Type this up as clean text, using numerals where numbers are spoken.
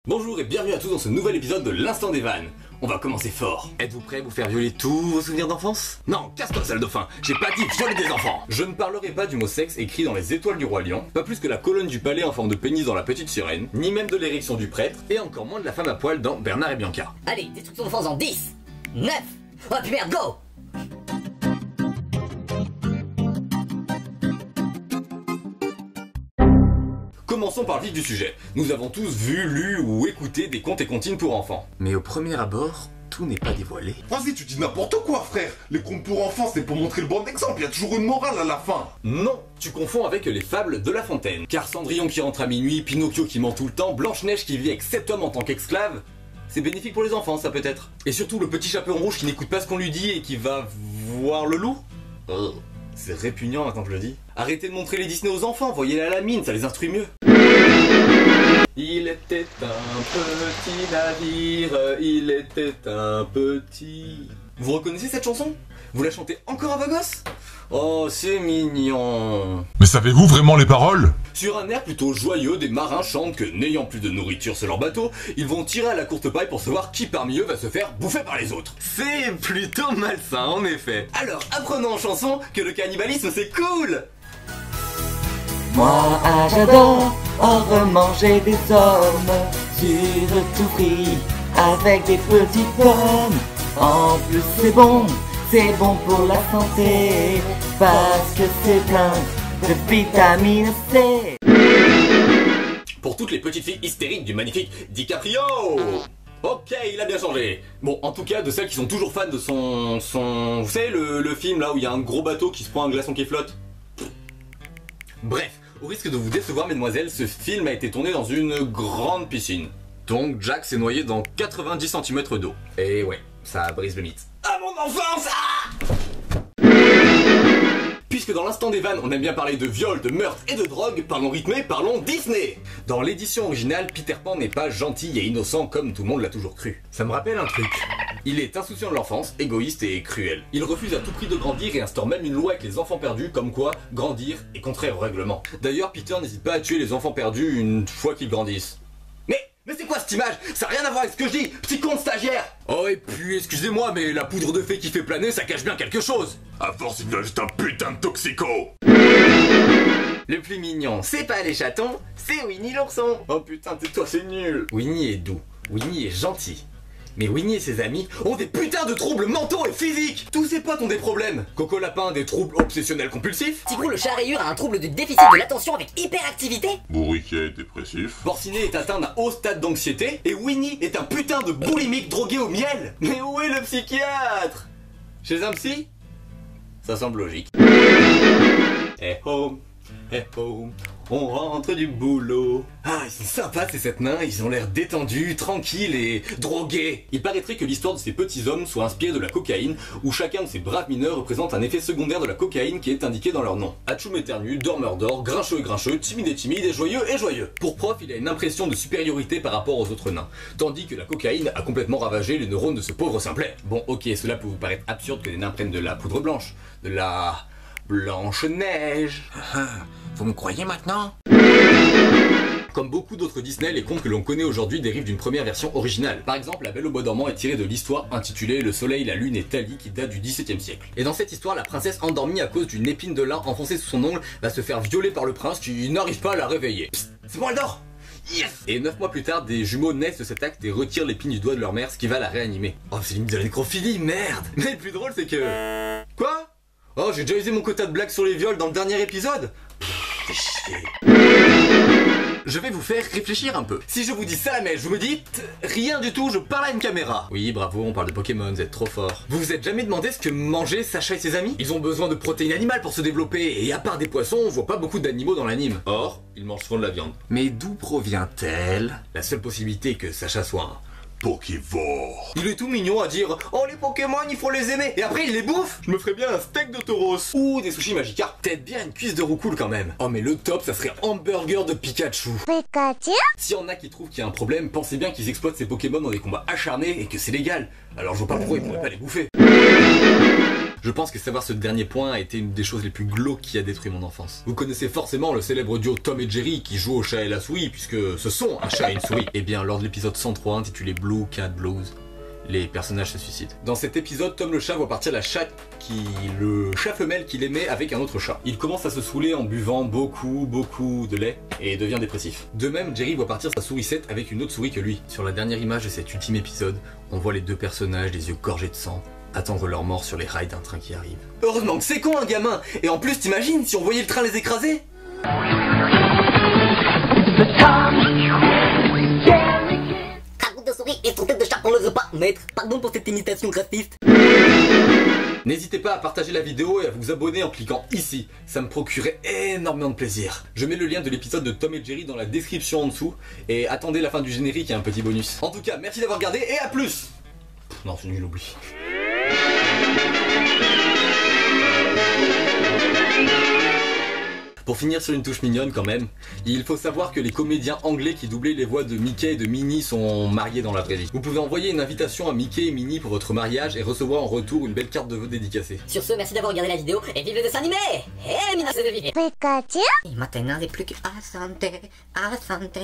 Bonjour et bienvenue à tous dans ce nouvel épisode de l'Instant des Vannes. On va commencer fort. Êtes-vous prêts à vous faire violer tous vos souvenirs d'enfance? Non, casse-toi sale dauphin, j'ai pas dit violer des enfants. Je ne parlerai pas du mot sexe écrit dans les étoiles du roi lion, pas plus que la colonne du palais en forme de pénis dans La Petite Sirène, ni même de l'érection du prêtre, et encore moins de la femme à poil dans Bernard et Bianca. Allez, destruction d'enfance en 10, 9, oh puis merde, go! Commençons par le vif du sujet. Nous avons tous vu, lu ou écouté des contes et comptines pour enfants. Mais au premier abord, tout n'est pas dévoilé. Vas-y, tu dis n'importe quoi, frère. Les contes pour enfants, c'est pour montrer le bon exemple. Il y a toujours une morale à la fin. Non, tu confonds avec les fables de La Fontaine. Car Cendrillon qui rentre à minuit, Pinocchio qui ment tout le temps, Blanche-Neige qui vit avec 7 hommes en tant qu'esclave, c'est bénéfique pour les enfants, ça peut-être. Et surtout le petit chaperon rouge qui n'écoute pas ce qu'on lui dit et qui va voir le loup. C'est répugnant maintenant que je le dis. Arrêtez de montrer les Disney aux enfants, voyez-les à la mine, ça les instruit mieux. Il était un petit navire, il était un petit... Vous reconnaissez cette chanson? Vous la chantez encore à vos gosses? Oh, c'est mignon. Mais savez-vous vraiment les paroles? Sur un air plutôt joyeux, des marins chantent que, n'ayant plus de nourriture sur leur bateau, ils vont tirer à la courte paille pour savoir qui parmi eux va se faire bouffer par les autres. C'est plutôt malsain, en effet. Alors, apprenons en chanson que le cannibalisme c'est cool. Moi, j'adore remanger des hommes sur tout frit avec des petites pommes. En plus, c'est bon pour la santé parce que c'est plein de vitamine C. Pour toutes les petites filles hystériques du magnifique DiCaprio. Ok, il a bien changé. Bon, en tout cas, de celles qui sont toujours fans de son... Vous savez, le film là où il y a un gros bateau qui se prend un glaçon qui flotte. Bref, au risque de vous décevoir, mesdemoiselles, ce film a été tourné dans une grande piscine. Donc Jack s'est noyé dans 90 cm d'eau. Et ouais, ça brise le mythe. Ah mon enfance, Puisque dans l'instant des vannes, on aime bien parler de viol, de meurtre et de drogue, parlons rythmé, parlons Disney. Dans l'édition originale, Peter Pan n'est pas gentil et innocent comme tout le monde l'a toujours cru. Ça me rappelle un truc. Il est insouciant de l'enfance, égoïste et cruel. Il refuse à tout prix de grandir et instaure même une loi avec les enfants perdus, comme quoi grandir est contraire au règlement. D'ailleurs, Peter n'hésite pas à tuer les enfants perdus une fois qu'ils grandissent. Mais c'est quoi cette image? Ça n'a rien à voir avec ce que je dis, petit con de stagiaire. Oh et puis excusez-moi, mais la poudre de fée qui fait planer, ça cache bien quelque chose. À force, il devient juste un putain de toxico. Le plus mignon, c'est pas les chatons, c'est Winnie l'ourson. Oh putain, tais-toi, c'est nul. Winnie est doux, Winnie est gentil. Mais Winnie et ses amis ont des putains de troubles mentaux et physiques. Tous ses potes ont des problèmes. Coco Lapin a des troubles obsessionnels compulsifs. Tigrou le chat rayure a un trouble de déficit de l'attention avec hyperactivité. Bourriquet est dépressif. Porcinet est atteint d'un haut stade d'anxiété. Et Winnie est un putain de boulimique drogué au miel. Mais où est le psychiatre? Chez un psy? Ça semble logique. Eh oh, on rentre du boulot. Ah, ils sont sympas ces 7 nains, ils ont l'air détendus, tranquilles et drogués. Il paraîtrait que l'histoire de ces petits hommes soit inspirée de la cocaïne, où chacun de ces braves mineurs représente un effet secondaire de la cocaïne qui est indiqué dans leur nom. Atchoum éternu, dormeur d'or, grincheux et grincheux, timide et joyeux et joyeux. Pour prof, il a une impression de supériorité par rapport aux autres nains, tandis que la cocaïne a complètement ravagé les neurones de ce pauvre simplet. Bon ok, cela peut vous paraître absurde que les nains prennent de la poudre blanche, de la... Blanche-Neige. Vous me croyez maintenant? Comme beaucoup d'autres Disney, les contes que l'on connaît aujourd'hui dérivent d'une première version originale. Par exemple, La Belle au Bois dormant est tirée de l'histoire intitulée Le Soleil, la Lune et Thalie qui date du XVIIe siècle. Et dans cette histoire, la princesse endormie à cause d'une épine de lin enfoncée sous son ongle va se faire violer par le prince qui n'arrive pas à la réveiller. Psst, c'est bon, elle dort! Yes! Et 9 mois plus tard, des jumeaux naissent de cet acte et retirent l'épine du doigt de leur mère, ce qui va la réanimer. Oh, c'est limite de la nécrophilie, merde! Mais le plus drôle, c'est que... Quoi? Oh, j'ai déjà usé mon quota de blagues sur les viols dans le dernier épisode? Fais chier. Je vais vous faire réfléchir un peu. Si je vous dis Salamèche, vous me dites rien du tout, je parle à une caméra. Oui, bravo, on parle de Pokémon, vous êtes trop fort. Vous vous êtes jamais demandé ce que mangeaient Sacha et ses amis? Ils ont besoin de protéines animales pour se développer, et à part des poissons, on voit pas beaucoup d'animaux dans l'anime. Or, ils mangent souvent de la viande. Mais d'où provient-elle? La seule possibilité que Sacha soit un Pokévore. Il est tout mignon à dire « Oh les Pokémon, il faut les aimer !» Et après il les bouffe. Je me ferais bien un steak de tauros. Ou des sushis Magikarp. Peut-être bien une cuisse de roucoule quand même. Oh mais le top, ça serait hamburger de Pikachu. Pikachu? S'il y en a qui trouvent qu'il y a un problème, pensez bien qu'ils exploitent ces Pokémon dans des combats acharnés et que c'est légal. Alors je vois pas pourquoi ils pourraient pas les bouffer. Je Je pense que savoir ce dernier point a été une des choses les plus glauques qui a détruit mon enfance. Vous connaissez forcément le célèbre duo Tom et Jerry qui joue au chat et la souris puisque ce sont un chat et une souris. Et bien lors de l'épisode 103 intitulé Blue Cat Blues, les personnages se suicident. Dans cet épisode, Tom le chat voit partir le chat femelle qu'il aimait avec un autre chat. Il commence à se saouler en buvant beaucoup de lait et devient dépressif. De même, Jerry voit partir sa sourisette avec une autre souris que lui. Sur la dernière image de cet ultime épisode, on voit les deux personnages, les yeux gorgés de sang, attendre leur mort sur les rails d'un train qui arrive. Heureusement que c'est con un gamin. Et en plus t'imagines si on voyait le train les écraser. Ragoût de souris et son tête de chat on le veut pas, maître. Pardon pour cette imitation graphiste. N'hésitez pas à partager la vidéo et à vous abonner en cliquant ici, ça me procurait énormément de plaisir. Je mets le lien de l'épisode de Tom et Jerry dans la description en dessous, et attendez la fin du générique et un petit bonus. En tout cas, merci d'avoir regardé et à plus. Non, c'est nul, oublie. Pour finir sur une touche mignonne quand même, il faut savoir que les comédiens anglais qui doublaient les voix de Mickey et de Minnie sont mariés dans la vraie vie. Vous pouvez envoyer une invitation à Mickey et Minnie pour votre mariage et recevoir en retour une belle carte de vœux dédicacée. Sur ce, merci d'avoir regardé la vidéo et vive le dessin animé. Et mina de vivre. Pikachu. Et maintenant, il n'y a plus que à santé, à santé.